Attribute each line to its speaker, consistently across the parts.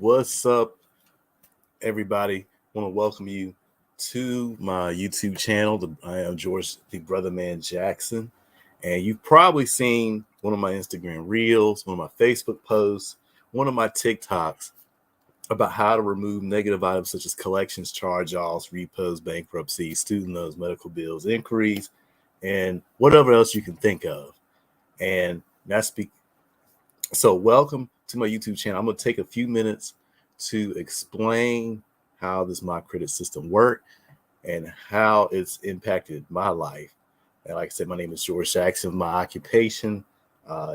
Speaker 1: What's up, everybody? I want to welcome you to my YouTube channel. I am George, the brothaman Jackson, and you've probably seen one of my Instagram reels, one of my Facebook posts, one of my TikToks about how to remove negative items such as collections, charge-offs, repos, bankruptcy, student loans, medical bills, inquiries, and whatever else you can think of. And so welcome to my YouTube channel. I'm going to take a few minutes to explain how this Mycredit system works and how it's impacted my life. And like I said, my name is George Jackson. My occupation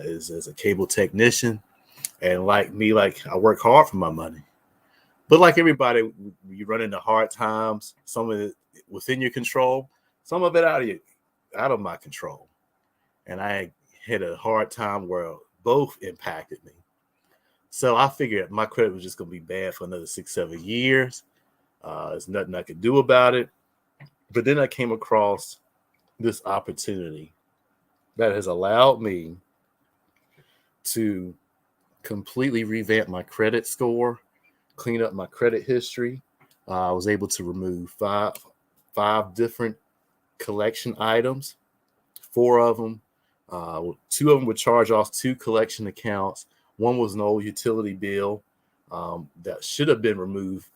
Speaker 1: is as a cable technician. And like me, I work hard for my money. But like everybody, you run into hard times, some of it within your control, some of it out of my control. And I had a hard time where both impacted me. So I figured my credit was just going to be bad for another 6-7 years. There's nothing I could do about it. But then I came across this opportunity that has allowed me to completely revamp my credit score, clean up my credit history. I was able to remove five different collection items, 4 of them. 2 of them would charge off 2 collection accounts. One was an old utility bill that should have been removed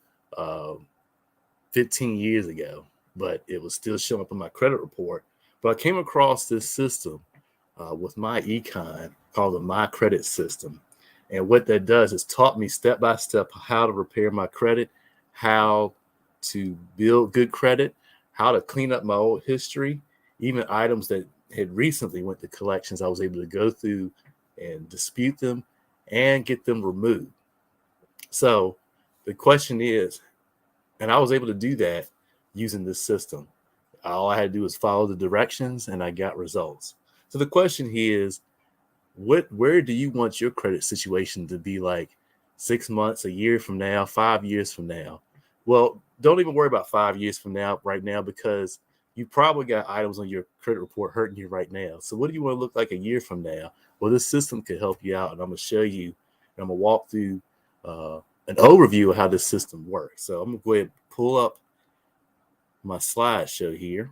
Speaker 1: 15 years ago, but it was still showing up in my credit report. But I came across this system with Myecon called the Mycredit System. And what that does is taught me step by step how to repair my credit, how to build good credit, how to clean up my old history, even items that had recently went to collections. I was able to go through and dispute them and get them removed. So the question is, and I was able to do that using this system. All I had to do was follow the directions and I got results. So the question here is, where do you want your credit situation to be like 6 months, a year from now, 5 years from now? Well, don't even worry about 5 years from now right now, because you probably got items on your credit report hurting you right now. So what do you want to look like a year from now? Well, this system could help you out, and I'm going to show you, and I'm going to walk through an overview of how this system works. So I'm going to go ahead and pull up my slideshow here.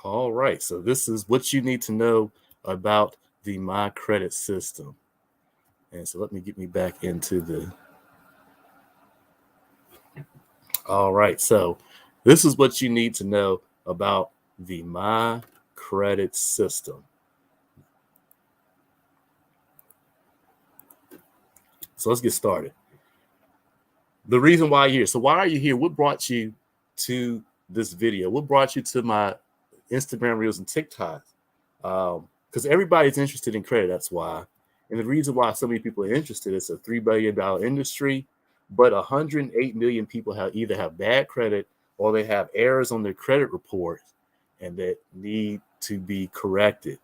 Speaker 1: All right, so this is what you need to know about the Mycredit system. And so let me get me back into the. All right, so this is what you need to know about the Mycredit system. So let's get started. The reason why you're here. So why are you here? What brought you to this video? What brought you to my Instagram reels and TikToks? Because everybody's interested in credit. That's why. And the reason why so many people are interested, it's a $3 billion industry, but 108 million people either have bad credit or they have errors on their credit report and that need to be corrected.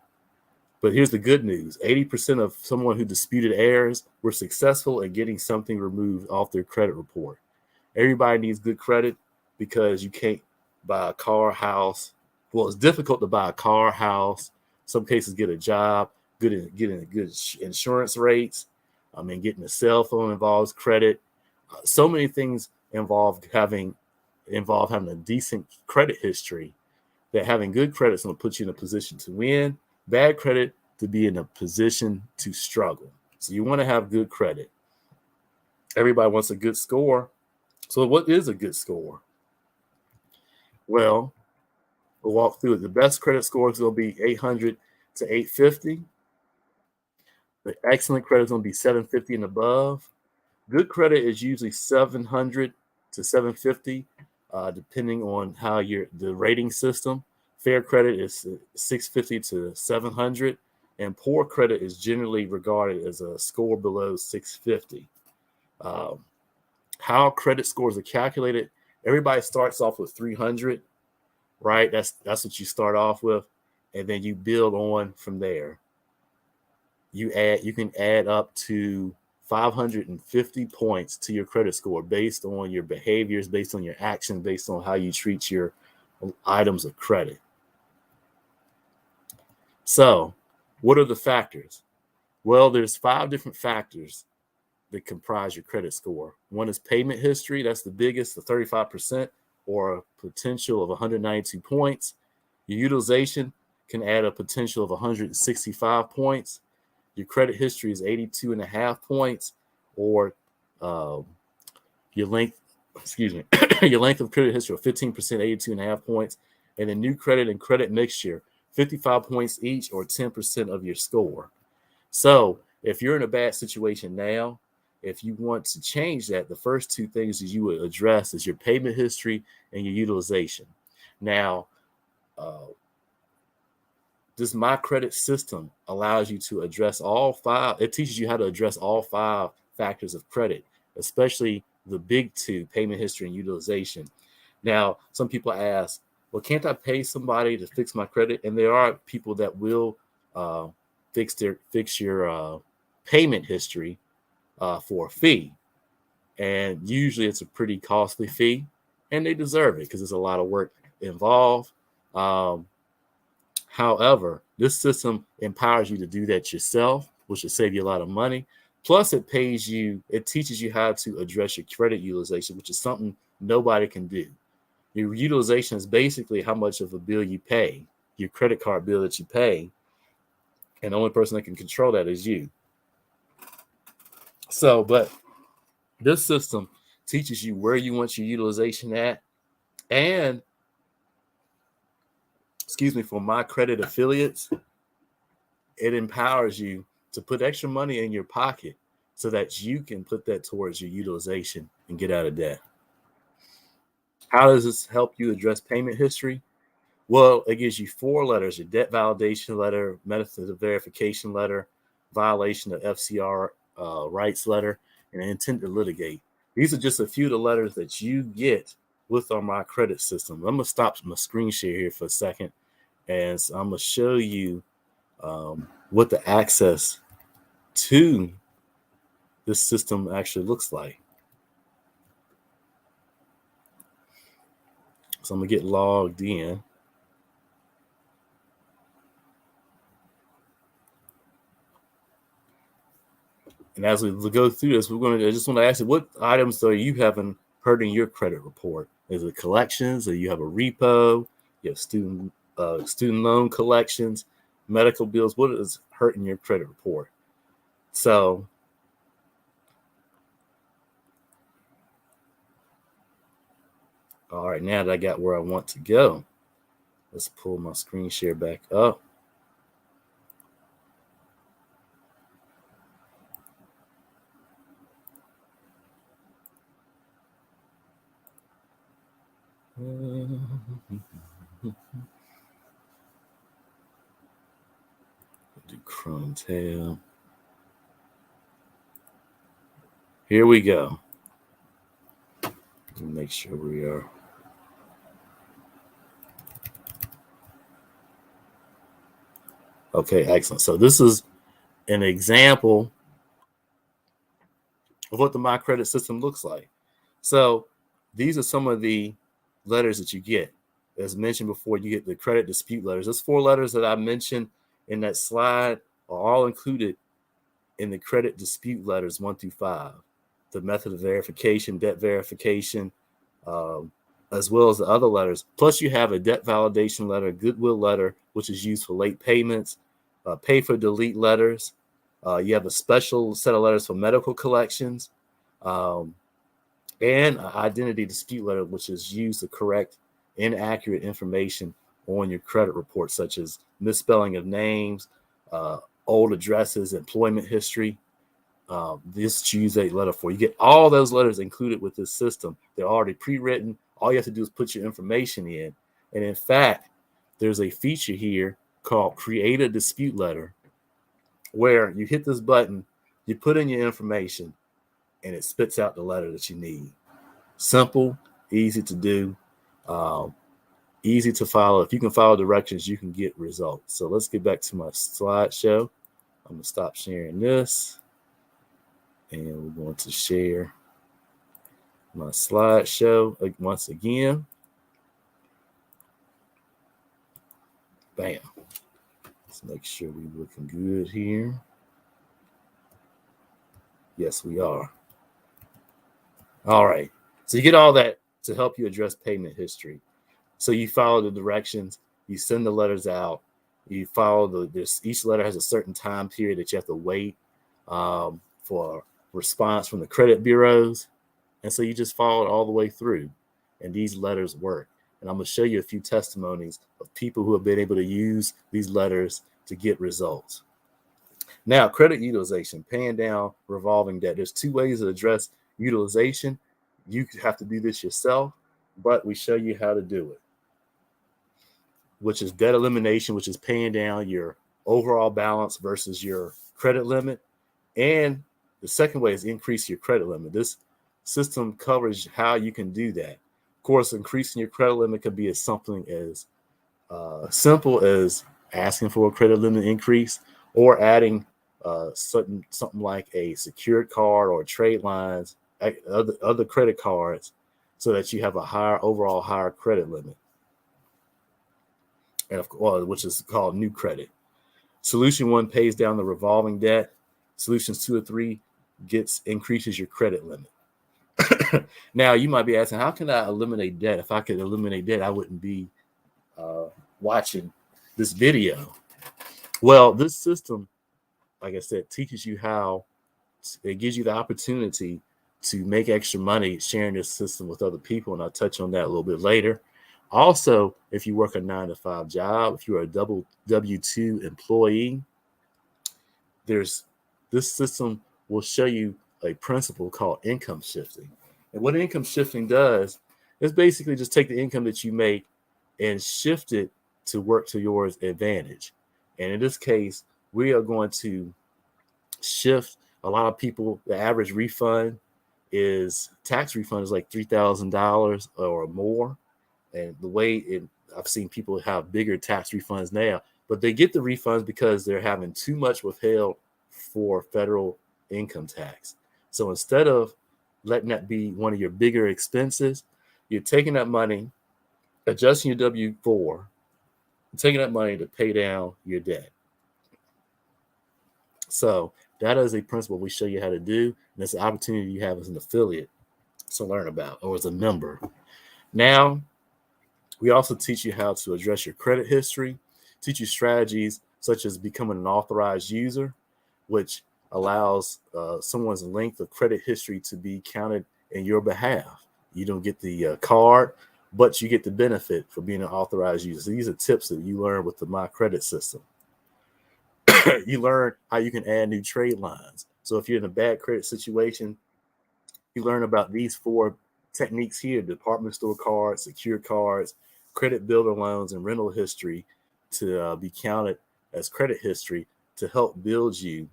Speaker 1: But here's the good news. 80% of someone who disputed errors were successful in getting something removed off their credit report. Everybody needs good credit because you can't buy a car, house. Well, it's difficult to buy a car, house, some cases get a job, getting good insurance rates. Getting a cell phone involves credit. So many things involve having a decent credit history, that having good credit is going to put you in a position to win. Bad credit to be in a position to struggle. So you want to have good credit. Everybody wants a good score. So what is a good score? Well, we'll walk through it. The best credit score is going to be 800 to 850. The excellent credit is going to be 750 and above. Good credit is usually 700 to 750, depending on how the rating system. Fair credit is 650 to 700, and poor credit is generally regarded as a score below 650. How credit scores are calculated? Everybody starts off with 300, right? That's what you start off with, and then you build on from there. you can add up to 550 points to your credit score based on your behaviors, based on your actions, based on how you treat your items of credit. So, what are the factors? Well, there's 5 different factors that comprise your credit score. One is payment history. That's the biggest, the 35%, or a potential of 192 points. Your utilization can add a potential of 165 points. Your credit history is 82 and a half points, or your length, your length of credit history of 15%, 82 and a half points. And then new credit and credit mixture, 55 points each, or 10% of your score. So if you're in a bad situation now, if you want to change that, the first 2 things that you would address is your payment history and your utilization. Now, this Mycredit System allows you to address all 5. It teaches you how to address all 5 factors of credit, especially the big 2, payment history and utilization. Now, some people ask, well, can't I pay somebody to fix my credit? And there are people that will fix your payment history for a fee. And usually it's a pretty costly fee, and they deserve it because there's a lot of work involved. However, this system empowers you to do that yourself, which will save you a lot of money. Plus, it teaches you how to address your credit utilization, which is something nobody can do. Your utilization is basically how much of a bill you pay, your credit card bill that you pay, and the only person that can control that is you. So, but this system teaches you where you want your utilization at, and for Mycredit affiliates, it empowers you to put extra money in your pocket so that you can put that towards your utilization and get out of debt. How does this help you address payment history? Well, it gives you 4 letters: your debt validation letter, method of verification letter, violation of FCR rights letter, and intent to litigate. These are just a few of the letters that you get with our Mycredit System. I'm going to stop my screen share here for a second, and so I'm going to show you what the access to this system actually looks like. So I'm going to get logged in. And as we go through this, I just want to ask you, what items are you having hurting your credit report? Is it collections, or you have a repo, you have student loan collections, medical bills? What is hurting your credit report? So all right, now that I got where I want to go, let's pull my screen share back up. Do Chrome tab. Here we go. Let me make sure we are. Okay, excellent. So this is an example of what the Mycredit System looks like. So these are some of the letters that you get. As mentioned before, you get the credit dispute letters. Those 4 letters that I mentioned in that slide are all included in the credit dispute letters 1 through 5. The method of verification, debt verification, as well as the other letters. Plus, you have a debt validation letter, goodwill letter, which is used for late payments, pay for delete letters. You have a special set of letters for medical collections, and an identity dispute letter, which is used to correct inaccurate information on your credit report, such as misspelling of names, old addresses, employment history. This choose a letter for. You get all those letters included with this system. They're already pre-written. All you have to do is put your information in. And in fact, there's a feature here called Create a Dispute Letter, where you hit this button, you put in your information, and it spits out the letter that you need. Simple, easy to do, easy to follow. If you can follow directions, you can get results. So let's get back to my slideshow. I'm going to stop sharing this. And we're going to share my slideshow once again. Bam. Let's make sure we're looking good here. Yes, we are. All right. So you get all that to help you address payment history. So you follow the directions, you send the letters out, you follow each letter has a certain time period that you have to wait for response from the credit bureaus. And so you just follow it all the way through. And these letters work. And I'm going to show you a few testimonies of people who have been able to use these letters to get results. Now, credit utilization, paying down revolving debt. There's two ways to address utilization. You have to do this yourself, but we show you how to do it, which is debt elimination, which is paying down your overall balance versus your credit limit. And the second way is increase your credit limit. This system covers how you can do that. Of course, increasing your credit limit could be as something as simple as asking for a credit limit increase, or adding something like a secured card or trade lines, other credit cards, so that you have a higher credit limit, and of course, which is called new credit. Solution 1 pays down the revolving debt. Solutions 2 or 3 increases your credit limit. Now, you might be asking, how can I eliminate debt? If I could eliminate debt, I wouldn't be watching this video. Well, this system, like I said, teaches you how. It gives you the opportunity to make extra money sharing this system with other people, and I'll touch on that a little bit later. Also, if you work a 9-to-5 job, if you're a W-2 employee, this system will show you a principle called income shifting. And what income shifting does is basically just take the income that you make and shift it to work to your advantage. And in this case, we are going to shift a lot of people. The average tax refund is like $3,000 or more. And the way I've seen people have bigger tax refunds now, but they get the refunds because they're having too much withheld for federal income tax. So instead of letting that be one of your bigger expenses, you're taking that money, adjusting your W-4, taking that money to pay down your debt. So that is a principle we show you how to do, and it's an opportunity you have as an affiliate to learn about, or as a member. Now, we also teach you how to address your credit history, teach you strategies such as becoming an authorized user, which allows someone's length of credit history to be counted in your behalf. You don't get the card, but you get the benefit for being an authorized user. So these are tips that you learn with the Mycredit System. You learn how you can add new trade lines. So if you're in a bad credit situation, you learn about these 4 techniques here: department store cards, secured cards, credit builder loans, and rental history to be counted as credit history to help build your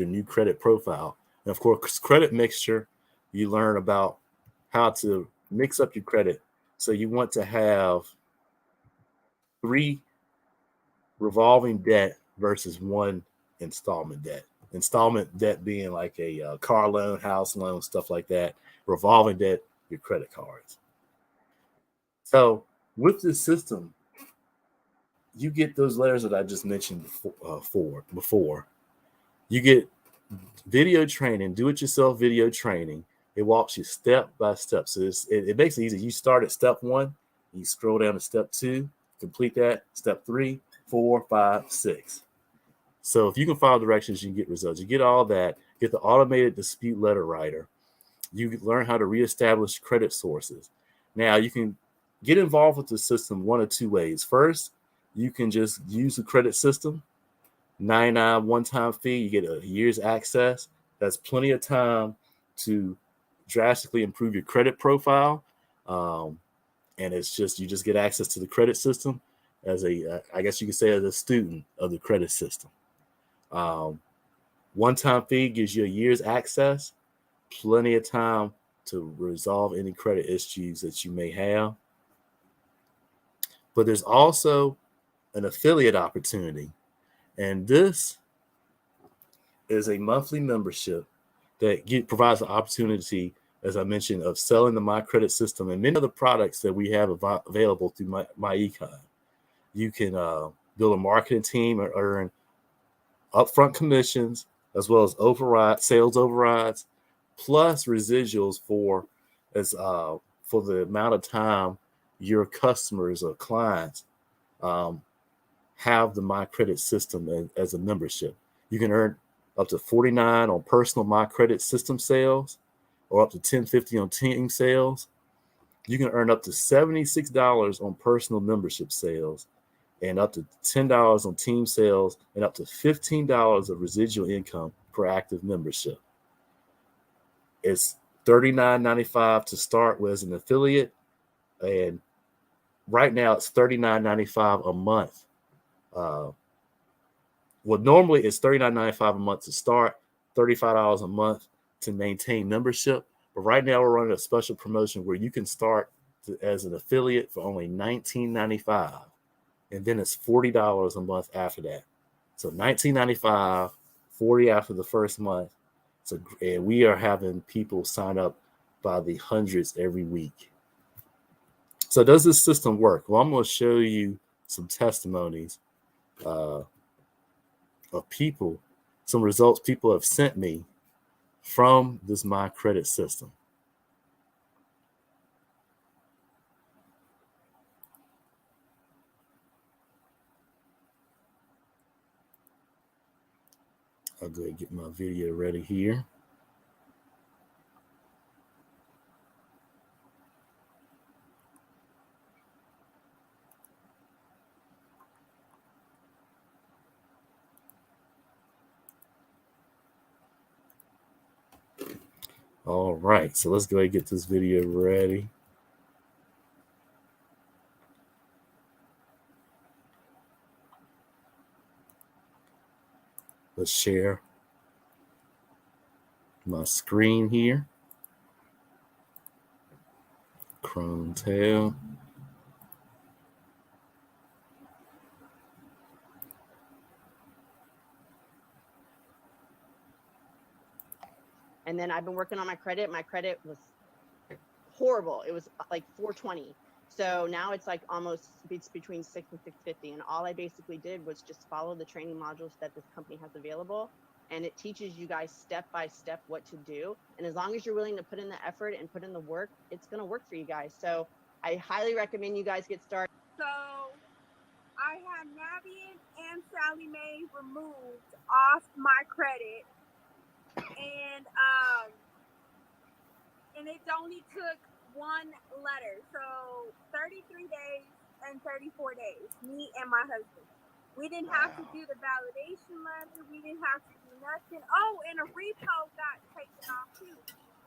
Speaker 1: new credit profile. And of course, credit mixture, you learn about how to mix up your credit. So you want to have 3 revolving debt versus 1 installment debt. Installment debt being like a car loan, house loan, stuff like that. Revolving debt, your credit cards. So with this system, you get those letters that I just mentioned before. You get video training, do-it-yourself video training. It walks you step by step. So it makes it easy. You start at step 1, you scroll down to step 2, complete that, step 3, 4, 5, 6. So if you can follow directions, you can get results. You get all that, get the automated dispute letter writer. You learn how to reestablish credit sources. Now, you can get involved with the system one of 2 ways. First, you can just use the credit system, $99 one-time fee. You get a year's access. That's plenty of time to drastically improve your credit profile. And it's just, you just get access to the credit system as I guess you could say, as a student of the credit system. One-time fee gives you a year's access, plenty of time to resolve any credit issues that you may have. But there's also an affiliate opportunity. And this is a monthly membership that provides the opportunity, as I mentioned, of selling the Mycredit System and many other products that we have available through Myecon. You can build a marketing team and earn upfront commissions, as well as sales overrides, plus residuals for the amount of time your customers or clients have the Mycredit System as a membership. You can earn up to $49 on personal Mycredit System sales, or up to $10.50 on team sales. You can earn up to $76 on personal membership sales, and up to $10 on team sales, and up to $15 of residual income per active membership. It's $39.95 to start with as an affiliate, and right now it's $39.95 a month. Well, normally it's $39.95 a month to start, $35 a month to maintain membership. But right now we're running a special promotion where you can start as an affiliate for only $19.95, and then it's $40 a month after that. So $19.95, $40 after the first month. So, and we are having people sign up by the hundreds every week. So does this system work? Well, I'm going to show you some testimonies of people, some results people have sent me from this Mycredit System. I'll go ahead and get my video ready here. All right, so let's go ahead and get this video ready. Let's share my screen here. Chrome tab.
Speaker 2: And then I've been working on my credit. My credit was horrible. It was like 420. So now it's like it's between 6 and 650. And all I basically did was just follow the training modules that this company has available. And it teaches you guys step by step what to do. And as long as you're willing to put in the effort and put in the work, it's going to work for you guys. So I highly recommend you guys get started.
Speaker 3: So I had Navian and Sally Mae removed off my credit. And it only took one letter. So 33 days and 34 days, me and my husband. We didn't have to do the validation letter. We didn't have to do nothing. Oh, and a repo got taken off too,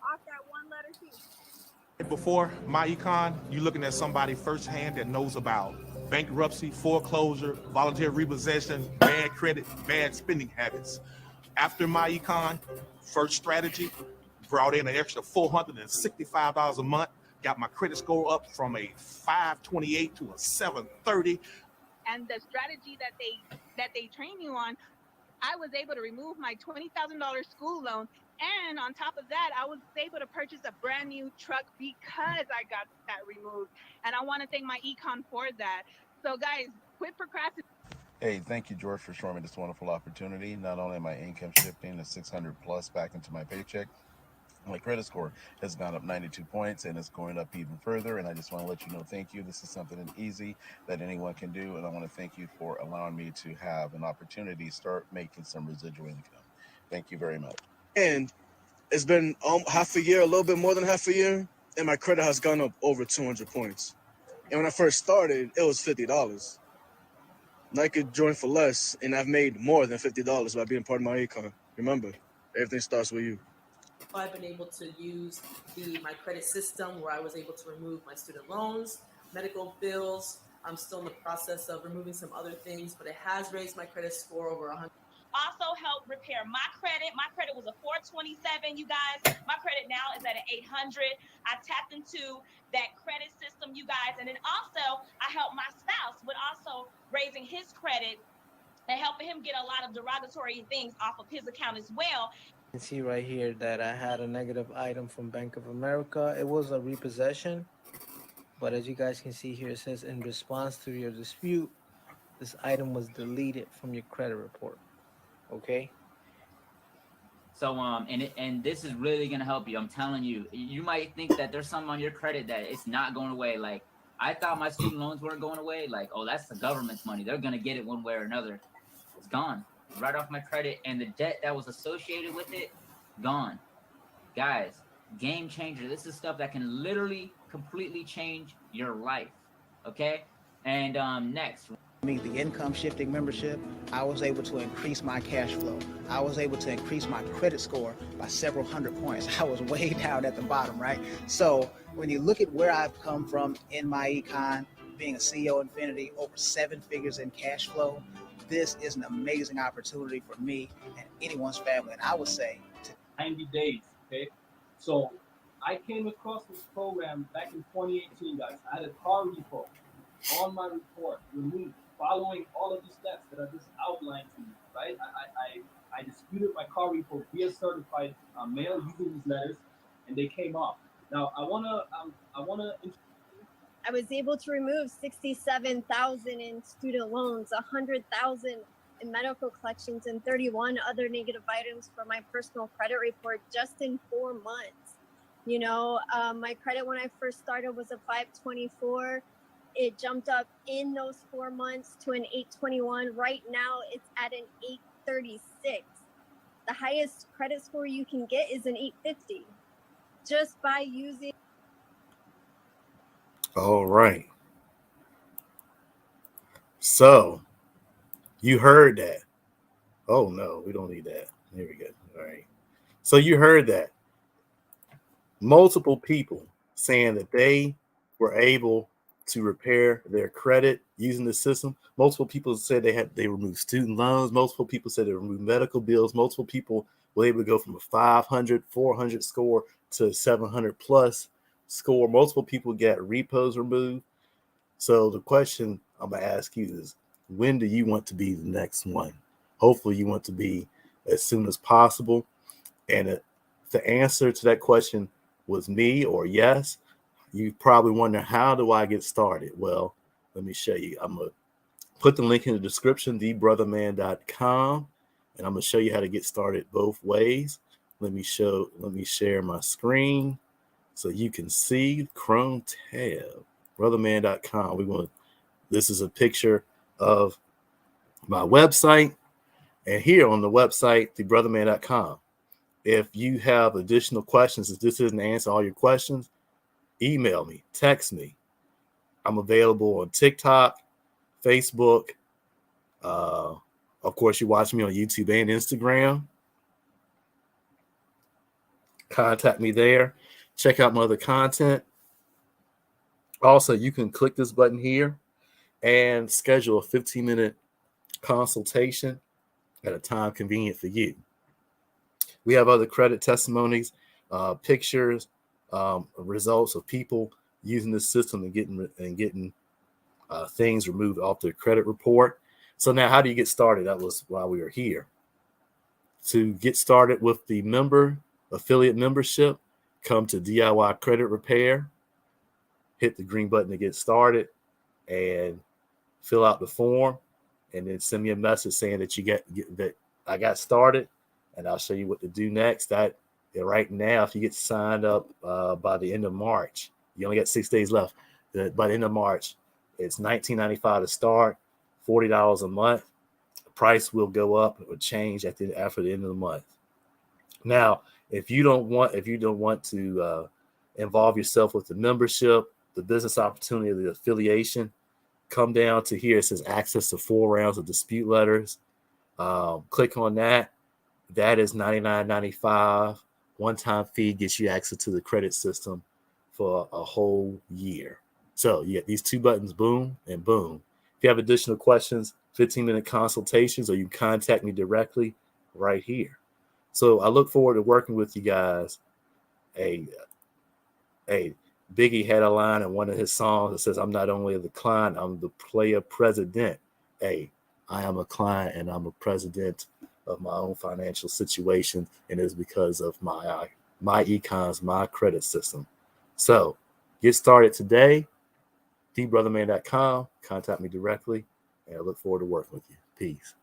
Speaker 3: off that one letter too.
Speaker 4: Before Myecon, you're looking at somebody firsthand that knows about bankruptcy, foreclosure, voluntary repossession, bad credit, bad spending habits. After Myecon, first strategy, brought in an extra $465 a month, got my credit score up from a 528 to a 730.
Speaker 5: And the strategy that they train you on, I was able to remove my $20,000 school loan. And on top of that, I was able to purchase a brand new truck because I got that removed. And I want to thank Myecon for that. So guys, quit procrastinating.
Speaker 6: Hey, thank you, George, for showing me this wonderful opportunity. Not only am my income shifting to 600 plus back into my paycheck, my credit score has gone up 92 points and it's going up even further. And I just want to let you know, thank you. This is something easy that anyone can do. And I want to thank you for allowing me to have an opportunity to start making some residual income. Thank you very much.
Speaker 7: And it's been half a year, a little bit more than half a year, and my credit has gone up over 200 points. And when I first started, it was $50. And I could join for less, and I've made more than $50 by being part of Myecon. Remember, everything starts with you.
Speaker 8: I've been able to use the Mycredit System where I was able to remove my student loans, medical bills. I'm still in the process of removing some other things, but it has raised my credit score over 100.
Speaker 9: Also helped repair my credit. My credit was a 427, you guys. My credit now is at an 800. I tapped into that credit system, you guys. And then also, I helped my spouse with also raising his credit and helping him get a lot of derogatory things off of his account as well.
Speaker 10: You can see right here that I had a negative item from Bank of America. It was a repossession, but as you guys can see here, it says in response to your dispute, this item was deleted from your credit report. Okay.
Speaker 11: So and this is really gonna help you. I'm telling you. You might think that there's something on your credit that it's not going away. Like I thought my student loans weren't going away. Like, oh, that's the government's money. They're gonna get it one way or another. It's gone right off my credit, and the debt that was associated with it, gone. Guys, game changer. This is stuff that can literally completely change your life. Okay. And next.
Speaker 12: The income shifting membership, I was able to increase my cash flow. I was able to increase my credit score by several hundred points. I was way down at the bottom, right? So when you look at where I've come from in Myecon, being a CEO Infinity, over 7 figures in cash flow, this is an amazing opportunity for me and anyone's family. And I would say
Speaker 13: 90 days, okay? So I came across this program back in 2018, guys. I had a car repo on my report removed, following all of the steps that I just outlined to you, right? I disputed my car repo via certified mail using these letters, and they came off. Now I wanna.
Speaker 14: I was able to remove 67,000 in student loans, 100,000 in medical collections, and 31 other negative items from my personal credit report just in 4 months. You know, my credit when I first started was a 524. It jumped up in those 4 months to an 821. Right now, it's at an 836. The highest credit score you can get is an 850 just by using.
Speaker 1: All right. So you heard that. Oh, no, we don't need that. Here we go. All right. So you heard that. Multiple people saying that they were able to repair their credit using the system. Multiple people said they removed student loans. Multiple people said they removed medical bills. Multiple people were able to go from a 500, 400 score to 700 plus score. Multiple people got repos removed. So the question I'm going to ask you is, when do you want to be the next one? Hopefully you want to be as soon as possible. And the answer to that question was me or yes. You probably wonder, how do I get started? Well, let me show you. I'm going to put the link in the description, thebrothaman.com, and I'm going to show you how to get started both ways. Let me share my screen so you can see Chrome tab, brothaman.com. This is a picture of my website, and here on the website, thebrothaman.com. If you have additional questions, if this isn't answer all your questions, email me, text me. I'm available on TikTok, Facebook. Of course, you watch me on YouTube and Instagram. Contact me there. Check out my other content. Also, you can click this button here and schedule a 15-minute consultation at a time convenient for you. We have other credit testimonies, pictures, results of people using this system and getting things removed off their credit report. So now, how do you get started? That was why we were here. To get started with the affiliate membership, come to DIY Credit Repair, hit the green button to get started, and fill out the form, and then send me a message saying that that I got started, and I'll show you what to do next. Right now, if you get signed up by the end of March, you only got 6 days left. By the end of March, it's $19.95 to start, $40 a month. The price will go up or change after the end of the month. Now, if you don't want to involve yourself with the membership, the business opportunity, the affiliation, come down to here. It says access to 4 rounds of dispute letters. Click on that. That is $99.95. One-time fee gets you access to the credit system for a whole year. So you get these 2 buttons, boom and boom. If you have additional questions, 15-minute consultations, or you contact me directly right here. So I look forward to working with you guys. A Biggie had a line in one of his songs that says, "I'm not only the client, I'm the player president." hey, I am a client and I'm a president of my own financial situation, and it's because of Myecon's Mycredit System. So get started today. thebrotherman.com. Contact me directly, and I look forward to working with you. Peace.